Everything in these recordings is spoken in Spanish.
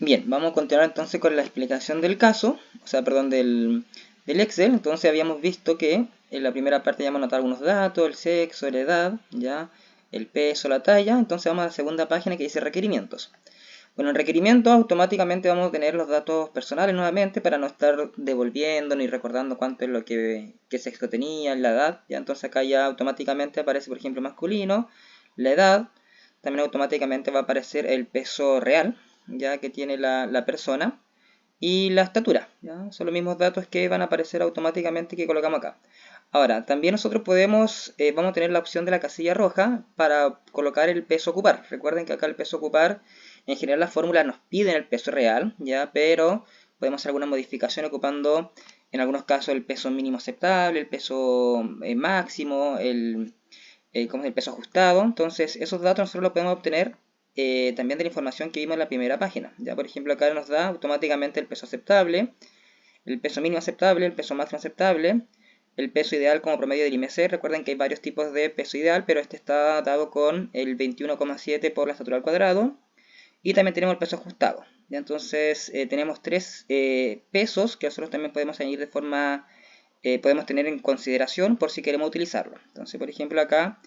Bien, vamos a continuar entonces con la explicación del caso, o sea, perdón, del Excel. Entonces habíamos visto que en la primera parte ya vamos a anotar algunos datos, el sexo, la edad, ya, el peso, la talla. Entonces vamos a la segunda página que dice requerimientos. Bueno, en requerimientos automáticamente vamos a tener los datos personales nuevamente para no estar devolviendo ni recordando cuánto es lo qué sexo tenía, la edad. Ya, entonces acá ya automáticamente aparece, por ejemplo, masculino, la edad. También automáticamente va a aparecer el peso real, ya que tiene la persona, y la estatura, ¿ya? Son los mismos datos que van a aparecer automáticamente que colocamos acá. Ahora, también nosotros vamos a tener la opción de la casilla roja para colocar el peso a ocupar. Recuerden que acá el peso a ocupar, en general las fórmulas nos piden el peso real, ¿ya? Pero podemos hacer alguna modificación ocupando en algunos casos el peso mínimo aceptable, el peso máximo, como es el peso ajustado. Entonces esos datos nosotros los podemos obtener también de la información que vimos en la primera página. Ya, por ejemplo, acá nos da automáticamente el peso aceptable, el peso mínimo aceptable, el peso máximo aceptable, el peso ideal como promedio del IMC. Recuerden que hay varios tipos de peso ideal, pero este está dado con el 21,7 por la estatura al cuadrado. Y también tenemos el peso ajustado. ¿Ya? Entonces tenemos tres pesos que nosotros también podemos añadir de forma, podemos tener en consideración por si queremos utilizarlo. Entonces, por ejemplo, acá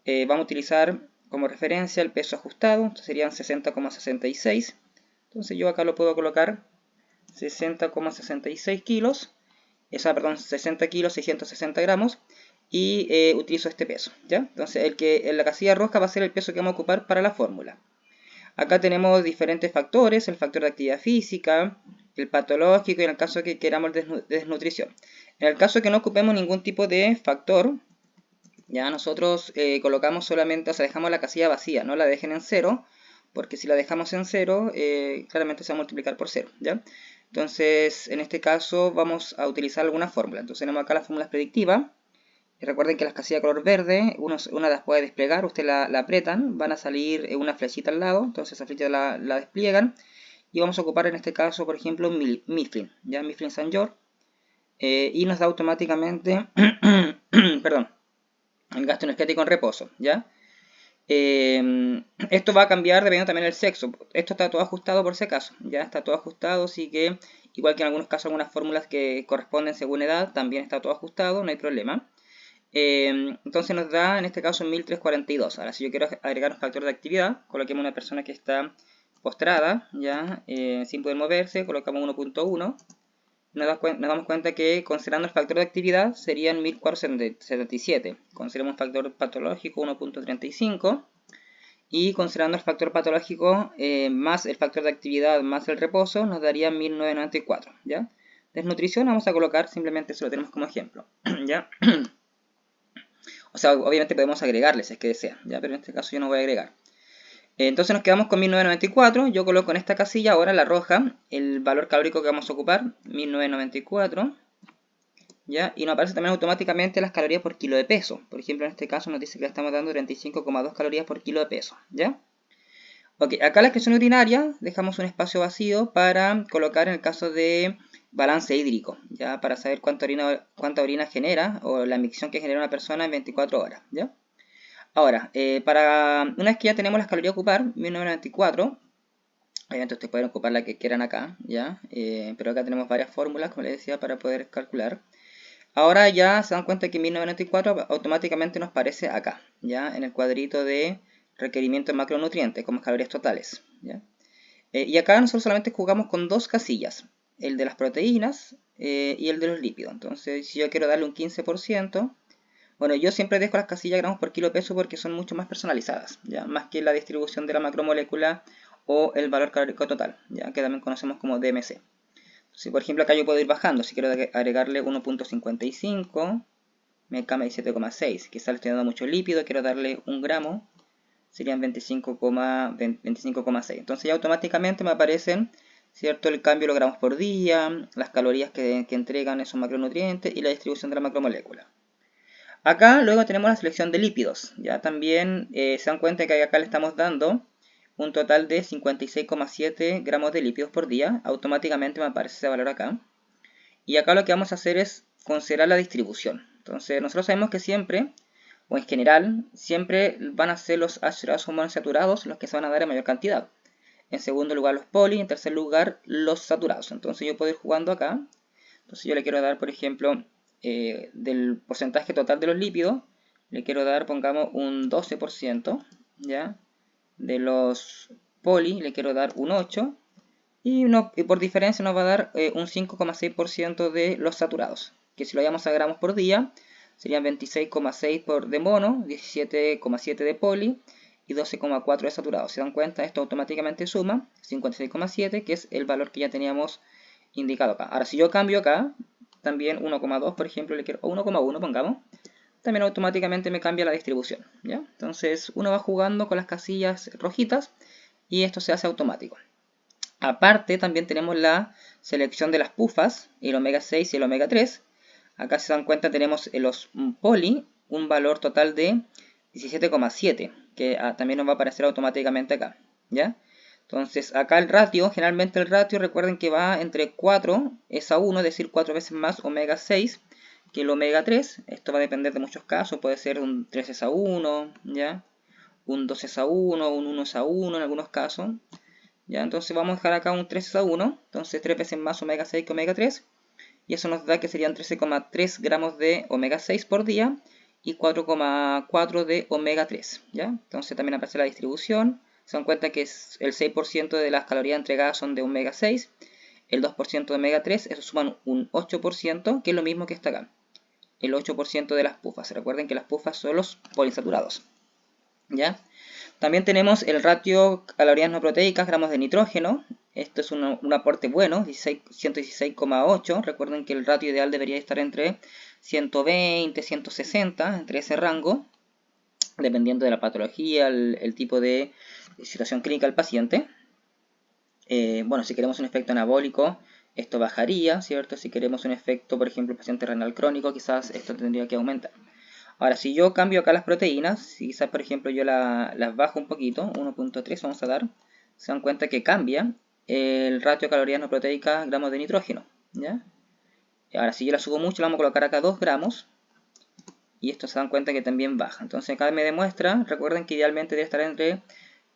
vamos a utilizar como referencia el peso ajustado, entonces serían 60,66. Entonces yo acá lo puedo colocar 60,66 kilos, perdón, 60 kilos, 660 gramos, y utilizo este peso, ¿ya? Entonces el que en la casilla roja va a ser el peso que vamos a ocupar para la fórmula. Acá tenemos diferentes factores, el factor de actividad física, el patológico y en el caso que queramos desnutrición. En el caso que no ocupemos ningún tipo de factor, ya nosotros colocamos solamente, o sea, dejamos la casilla vacía, no la dejen en cero, porque si la dejamos en cero, claramente se va a multiplicar por cero, ¿ya? Entonces, en este caso vamos a utilizar alguna fórmula. Entonces tenemos acá las fórmulas predictivas. Y recuerden que las casillas de color verde, una las puede desplegar, ustedes la apretan, van a salir una flechita al lado, entonces esa flechita la despliegan. Y vamos a ocupar en este caso, por ejemplo, Mifflin, ¿ya? Mifflin St. George. Y nos da automáticamente, perdón, el gasto energético en reposo, ¿ya? Esto va a cambiar dependiendo también del sexo. Esto está todo ajustado por si acaso, ya está todo ajustado, así que igual que en algunos casos algunas fórmulas que corresponden según edad, también está todo ajustado, no hay problema. Entonces nos da en este caso 1342. Ahora si yo quiero agregar un factor de actividad, coloquemos una persona que está postrada, ya sin poder moverse, colocamos 1.1. Nos damos cuenta que considerando el factor de actividad serían 1477. Consideramos un factor patológico 1.35. Y considerando el factor patológico más el factor de actividad más el reposo nos daría 1994. ¿Ya? Desnutrición vamos a colocar, simplemente eso lo tenemos como ejemplo. ¿Ya? O sea, obviamente podemos agregarle si es que desea, ¿ya? Pero en este caso yo no voy a agregar. Entonces nos quedamos con 1994, yo coloco en esta casilla ahora la roja el valor calórico que vamos a ocupar, 1994, ¿ya? Y nos aparece también automáticamente las calorías por kilo de peso. Por ejemplo, en este caso nos dice que le estamos dando 35,2 calorías por kilo de peso, ¿ya? Ok, acá la excreción urinaria dejamos un espacio vacío para colocar en el caso de balance hídrico, ¿ya? Para saber cuánta orina genera o la micción que genera una persona en 24 horas, ¿ya? Ahora, una vez que ya tenemos las calorías a ocupar, 1994, obviamente ustedes pueden ocupar la que quieran acá, ¿ya? Pero acá tenemos varias fórmulas, como les decía, para poder calcular. Ahora ya se dan cuenta que 1994 automáticamente nos aparece acá, ¿ya? En el cuadrito de requerimientos de macronutrientes, como calorías totales, ¿ya? Y acá nosotros solamente jugamos con dos casillas, el de las proteínas y el de los lípidos. Entonces, si yo quiero darle un 15%, bueno, yo siempre dejo las casillas gramos por kilo peso porque son mucho más personalizadas, ¿ya? Más que la distribución de la macromolécula o el valor calórico total, ¿ya? Que también conocemos como DMC. Si por ejemplo acá yo puedo ir bajando, si quiero agregarle 1.55, me cambia 17,6. Quizá le estoy dando mucho lípido, quiero darle 1 gramo, serían 25,6. Entonces ya automáticamente me aparecen, ¿cierto?, el cambio de los gramos por día, las calorías que entregan esos macronutrientes y la distribución de la macromolécula. Acá luego tenemos la selección de lípidos. Ya también se dan cuenta que acá le estamos dando un total de 56,7 gramos de lípidos por día. Automáticamente me aparece ese valor acá. Y acá lo que vamos a hacer es considerar la distribución. Entonces nosotros sabemos que siempre, o en general, siempre van a ser los ácidos grasos monosaturados los que se van a dar en mayor cantidad. En segundo lugar los poli. En tercer lugar los saturados. Entonces yo puedo ir jugando acá. Entonces yo le quiero dar, por ejemplo, del porcentaje total de los lípidos, le quiero dar, pongamos, un 12%, ¿ya? De los poli le quiero dar un 8%. Y por diferencia nos va a dar un 5,6% de los saturados. Que si lo llevamos a gramos por día, serían 26,6 de mono, 17,7 de poli y 12,4 de saturados. ¿Se dan cuenta? Esto automáticamente suma 56,7, que es el valor que ya teníamos indicado acá. Ahora, si yo cambio acá, también 1,2, por ejemplo, le quiero, o 1,1, pongamos, también automáticamente me cambia la distribución, ¿ya? Entonces, uno va jugando con las casillas rojitas y esto se hace automático. Aparte, también tenemos la selección de las pufas, el omega 6 y el omega 3. Acá, si se dan cuenta, tenemos en los poli un valor total de 17,7, que también nos va a aparecer automáticamente acá, ¿ya? Entonces, acá el ratio, generalmente el ratio, recuerden que va entre 4 es a 1, es decir, 4 veces más omega 6 que el omega 3. Esto va a depender de muchos casos, puede ser un 3 es a 1, ¿ya? Un 2 es a 1, un 1 es a 1 en algunos casos. ¿Ya? Entonces vamos a dejar acá un 3 a 1, entonces 3 veces más omega 6 que omega 3, y eso nos da que serían 13,3 gramos de omega 6 por día y 4,4 de omega 3, ¿ya? Entonces también aparece la distribución, se dan cuenta que el 6% de las calorías entregadas son de omega 6, el 2% de omega 3, eso suman un 8%, que es lo mismo que está acá, el 8% de las pufas. Recuerden que las pufas son los poliinsaturados, ¿ya? También tenemos el ratio calorías no proteicas, gramos de nitrógeno. Esto es un aporte bueno, 116,8. Recuerden que el ratio ideal debería estar entre 120 y 160, entre ese rango, dependiendo de la patología, el tipo de situación clínica del paciente. Bueno, si queremos un efecto anabólico, esto bajaría, ¿cierto? Si queremos un efecto, por ejemplo, paciente renal crónico, quizás esto tendría que aumentar. Ahora, si yo cambio acá las proteínas, si quizás, por ejemplo, yo las bajo un poquito, 1,3 vamos a dar, se dan cuenta que cambia el ratio de calorías no proteicas gramos de nitrógeno, ¿ya? Ahora, si yo la subo mucho, la vamos a colocar acá 2 gramos, y esto se dan cuenta que también baja. Entonces acá me demuestra, recuerden que idealmente debe estar entre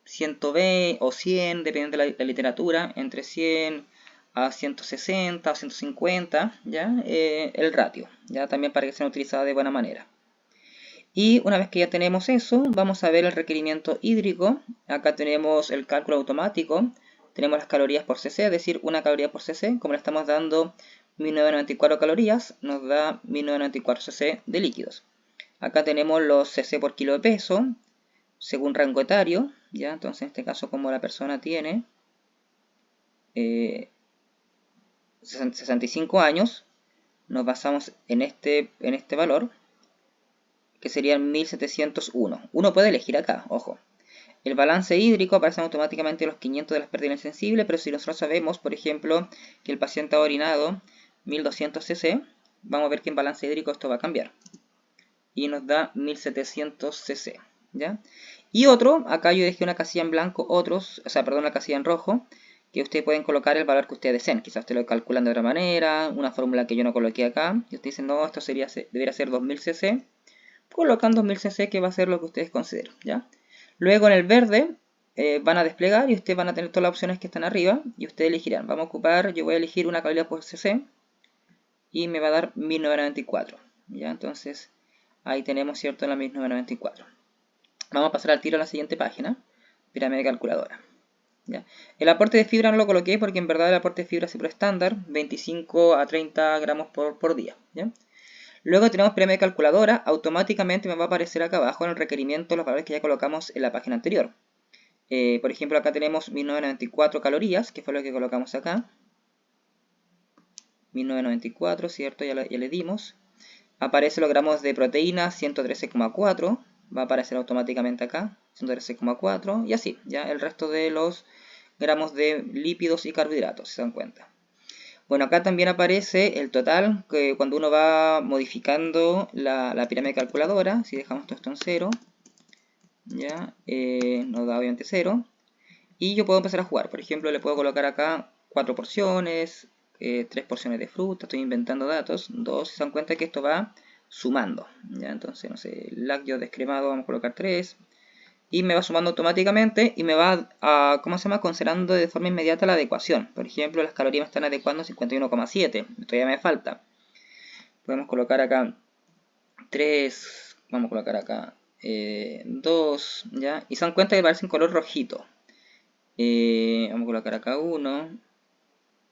120 o 100, dependiendo de la literatura, entre 100 a 160 o 150, ¿ya? El ratio, ¿ya? También para que sea utilizado de buena manera. Y una vez que ya tenemos eso, vamos a ver el requerimiento hídrico. Acá tenemos el cálculo automático. Tenemos las calorías por cc, es decir, una caloría por cc. Como le estamos dando 1994 calorías, nos da 1994 cc de líquidos. Acá tenemos los cc por kilo de peso, según rango etario. ¿Ya? Entonces, en este caso, como la persona tiene 65 años, nos basamos en este valor, que serían 1701. Uno puede elegir acá, ojo. El balance hídrico aparece automáticamente los 500 de las pérdidas sensibles, pero si nosotros sabemos, por ejemplo, que el paciente ha orinado 1200 cc, vamos a ver que en balance hídrico esto va a cambiar. Y nos da 1700 cc, ¿ya? Y otro, acá yo dejé una casilla en blanco, una casilla en rojo, que ustedes pueden colocar el valor que ustedes deseen. Quizás ustedes lo calculan de otra manera, una fórmula que yo no coloqué acá, y ustedes dicen, no, esto debería ser 2000 cc, colocan 2000 cc, que va a ser lo que ustedes consideren, ¿ya? Luego en el verde van a desplegar y ustedes van a tener todas las opciones que están arriba y ustedes elegirán. Vamos a ocupar, yo voy a elegir una caloría por cc y me va a dar 1994, ¿ya? Entonces ahí tenemos, ¿cierto?, la 1994. Vamos a pasar al tiro a la siguiente página, pirámide calculadora, ¿ya? El aporte de fibra no lo coloqué porque en verdad el aporte de fibra es siempre estándar, 25 a 30 gramos por día, ¿ya? Luego tenemos pirámide calculadora, automáticamente me va a aparecer acá abajo en el requerimiento los valores que ya colocamos en la página anterior. Por ejemplo, acá tenemos 1994 calorías, que fue lo que colocamos acá. 1994, ¿cierto? Ya le dimos. Aparece los gramos de proteína, 113,4. Va a aparecer automáticamente acá, 113,4. Y así, ya el resto de los gramos de lípidos y carbohidratos, si se dan cuenta. Bueno, acá también aparece el total, que cuando uno va modificando la pirámide calculadora, si dejamos todo esto en 0, ya nos da obviamente 0. Y yo puedo empezar a jugar. Por ejemplo, le puedo colocar acá 4 porciones, 3 porciones de fruta, estoy inventando datos, 2, se dan cuenta que esto va sumando. ¿Ya? Entonces, no sé, lácteos descremados vamos a colocar 3, y me va sumando automáticamente y me va a, ¿cómo se llama?, considerando de forma inmediata la adecuación. Por ejemplo, las calorías me están adecuando 51,7, todavía me falta. Podemos colocar acá 3, vamos a colocar acá 2, ¿ya? Y se dan cuenta que aparece en color rojito. Vamos a colocar acá 1.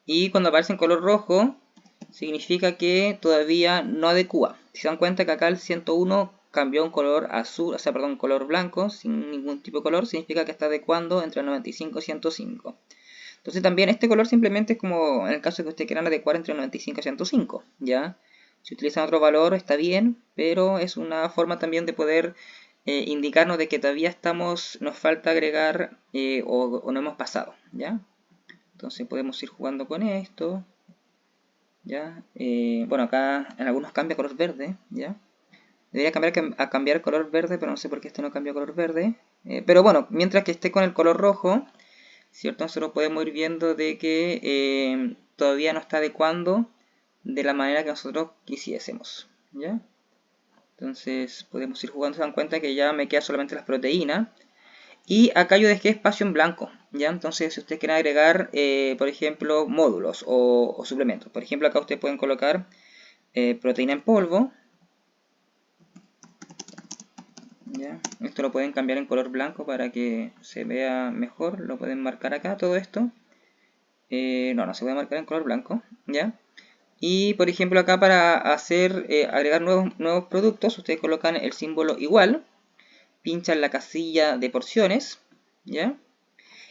Y cuando aparece en color rojo, significa que todavía no adecua. Si se dan cuenta que acá el 101 cambió un color azul, o sea, perdón, un color blanco, sin ningún tipo de color, significa que está adecuando entre el 95 y 105. Entonces también este color simplemente es como en el caso que ustedes quieran adecuar entre el 95 y 105, ¿ya? Si utilizan otro valor está bien, pero es una forma también de poder indicarnos de que todavía nos falta agregar o no hemos pasado, ¿ya? Entonces podemos ir jugando con esto, ¿ya? Bueno, acá en algunos cambia color verde, ¿ya? Debería cambiar color verde, pero no sé por qué este no cambió color verde. Pero bueno, mientras que esté con el color rojo, ¿cierto? Nosotros podemos ir viendo de que todavía no está adecuando de la manera que nosotros quisiésemos, ¿ya? Entonces podemos ir jugando, se dan cuenta que ya me quedan solamente las proteínas. Y acá yo dejé espacio en blanco, ¿ya? Entonces si ustedes quieren agregar, por ejemplo, módulos o suplementos. Por ejemplo, acá ustedes pueden colocar proteína en polvo, ¿ya? Esto lo pueden cambiar en color blanco para que se vea mejor. Lo pueden marcar acá, todo esto. No se puede marcar en color blanco, ¿ya? Y por ejemplo acá para agregar nuevos productos, ustedes colocan el símbolo igual, pinchan la casilla de porciones, ¿ya?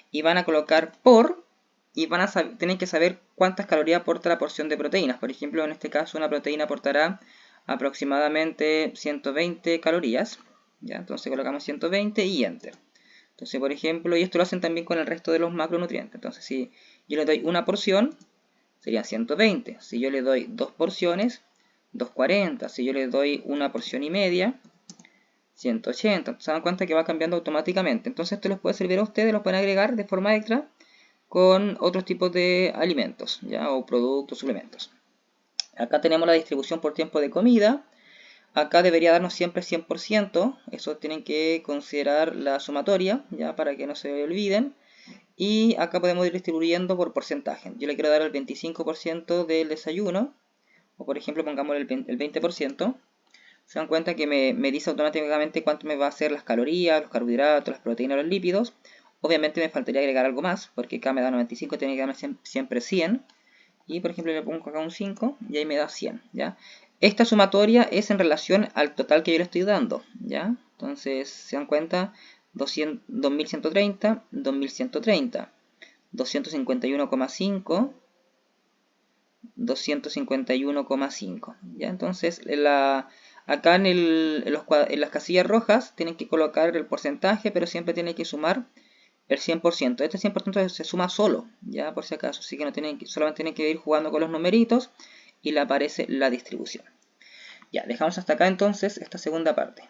Y van a colocar por, y tienen que saber cuántas calorías aporta la porción de proteínas. Por ejemplo, en este caso una proteína aportará aproximadamente 120 calorías, ¿ya? Entonces colocamos 120 y Enter. Entonces, por ejemplo, y esto lo hacen también con el resto de los macronutrientes. Entonces, si yo le doy una porción, serían 120. Si yo le doy 2 porciones, 240. Si yo le doy una porción y media, 180. Se dan cuenta que va cambiando automáticamente. Entonces esto les puede servir a ustedes, los pueden agregar de forma extra con otros tipos de alimentos, ¿ya? O productos, suplementos. Acá tenemos la distribución por tiempo de comida. Acá debería darnos siempre 100%. Eso tienen que considerar la sumatoria, ya, para que no se olviden. Y acá podemos ir distribuyendo por porcentaje. Yo le quiero dar el 25% del desayuno, o por ejemplo pongamos el 20%. Se dan cuenta que me dice automáticamente cuánto me va a hacer las calorías, los carbohidratos, las proteínas, los lípidos. Obviamente me faltaría agregar algo más, porque acá me da 95, tiene que darme siempre 100. Y por ejemplo le pongo acá un 5 y ahí me da 100, ¿ya? Esta sumatoria es en relación al total que yo le estoy dando, ¿ya? Entonces se dan cuenta, 2130, 2130, 251,5, 251,5, ¿ya? Entonces acá en las casillas rojas tienen que colocar el porcentaje, pero siempre tienen que sumar el 100%. Este 100% se suma solo, ya por si acaso, así que solamente tienen que ir jugando con los numeritos y le aparece la distribución. Ya, dejamos hasta acá entonces esta segunda parte.